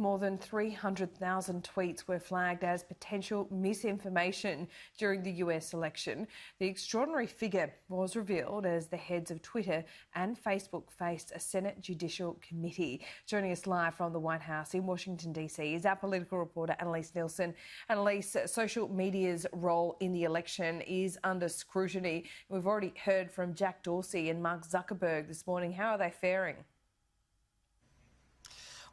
more than 300,000 tweets were flagged as potential misinformation during the US election. The extraordinary figure was revealed as the heads of Twitter and Facebook faced a Senate Judicial Committee. Joining us live from the White House in Washington, D.C. is our political reporter Annalise Nielsen. Annalise, social media's role in the election is under scrutiny. We've already heard from Jack Dorsey and Mark Zuckerberg this morning. How are they faring?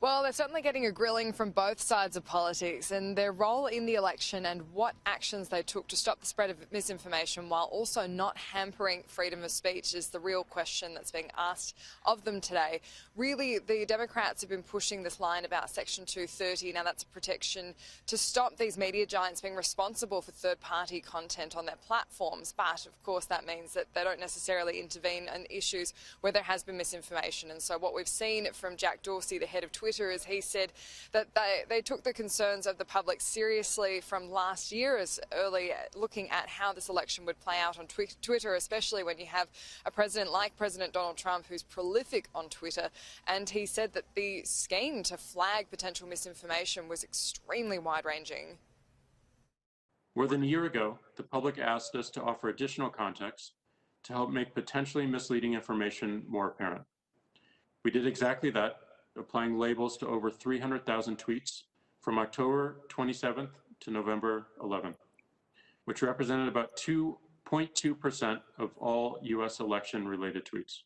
Well, they're certainly getting a grilling from both sides of politics, and their role in the election and what actions they took to stop the spread of misinformation while also not hampering freedom of speech is the real question that's being asked of them today. Really, the Democrats have been pushing this line about Section 230. Now, that's a protection to stop these media giants being responsible for third-party content on their platforms. But, of course, that means that they don't necessarily intervene in issues where there has been misinformation. And so what we've seen from Jack Dorsey, the head of Twitter, is he said that they took the concerns of the public seriously from last year as early looking at how this election would play out on Twitter, especially when you have a president like President Donald Trump who's prolific on Twitter. And he said that the scheme to flag potential misinformation was extremely wide-ranging. More than a year ago, the public asked us to offer additional context to help make potentially misleading information more apparent. We did exactly that, applying labels to over 300,000 tweets from October 27th to November 11th, which represented about 2.2% of all U.S. election-related tweets.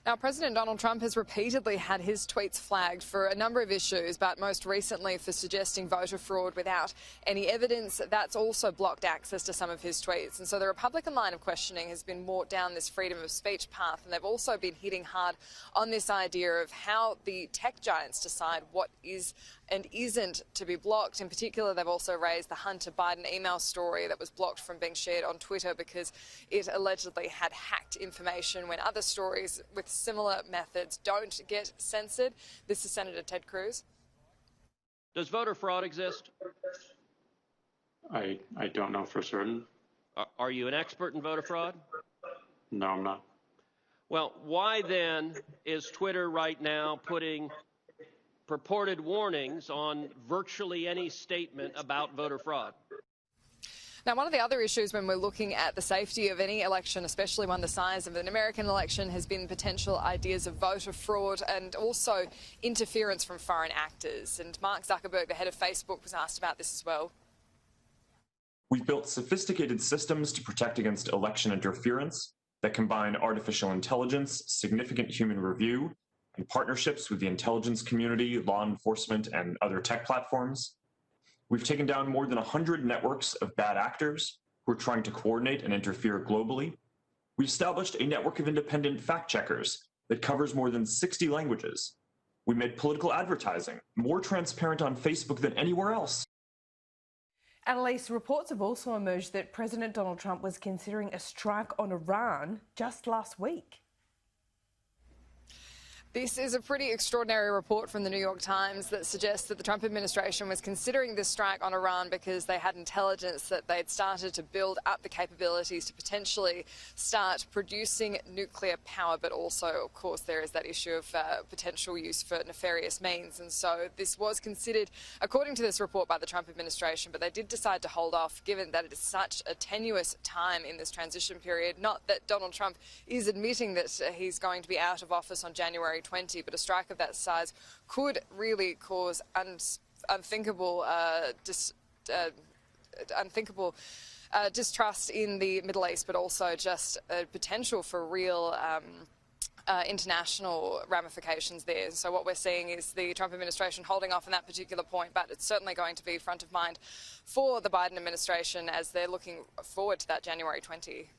Now, President Donald Trump has repeatedly had his tweets flagged for a number of issues, but most recently for suggesting voter fraud without any evidence. That's also blocked access to some of his tweets. And so the Republican line of questioning has been more down this freedom of speech path, and they've also been hitting hard on this idea of how the tech giants decide what is and isn't to be blocked. In particular, they've also raised the Hunter Biden email story that was blocked from being shared on Twitter because it allegedly had hacked information when other stories with similar methods don't get censored. This is Senator Ted Cruz. Does voter fraud exist? I don't know for certain. Are you an expert in voter fraud? No, I'm not. Well, why then is Twitter right now putting purported warnings on virtually any statement about voter fraud? Now, one of the other issues when we're looking at the safety of any election, especially one the size of an American election, has been potential ideas of voter fraud and also interference from foreign actors. And Mark Zuckerberg, the head of Facebook, was asked about this as well. We've built sophisticated systems to protect against election interference that combine artificial intelligence, significant human review, and partnerships with the intelligence community, law enforcement, and other tech platforms. We've taken down more than 100 networks of bad actors who are trying to coordinate and interfere globally. We've established a network of independent fact-checkers that covers more than 60 languages. We made political advertising more transparent on Facebook than anywhere else. Annalise, reports have also emerged that President Donald Trump was considering a strike on Iran just last week. This is a pretty extraordinary report from the New York Times that suggests that the Trump administration was considering this strike on Iran because they had intelligence that they'd started to build up the capabilities to potentially start producing nuclear power. But also, of course, there is that issue of potential use for nefarious means. And so this was considered, according to this report, by the Trump administration. But they did decide to hold off, given that it is such a tenuous time in this transition period. Not that Donald Trump is admitting that he's going to be out of office on January 20, but a strike of that size could really cause unthinkable distrust in the Middle East, but also just a potential for real international ramifications there. So what we're seeing is the Trump administration holding off on that particular point, but it's certainly going to be front of mind for the Biden administration as they're looking forward to that January 20.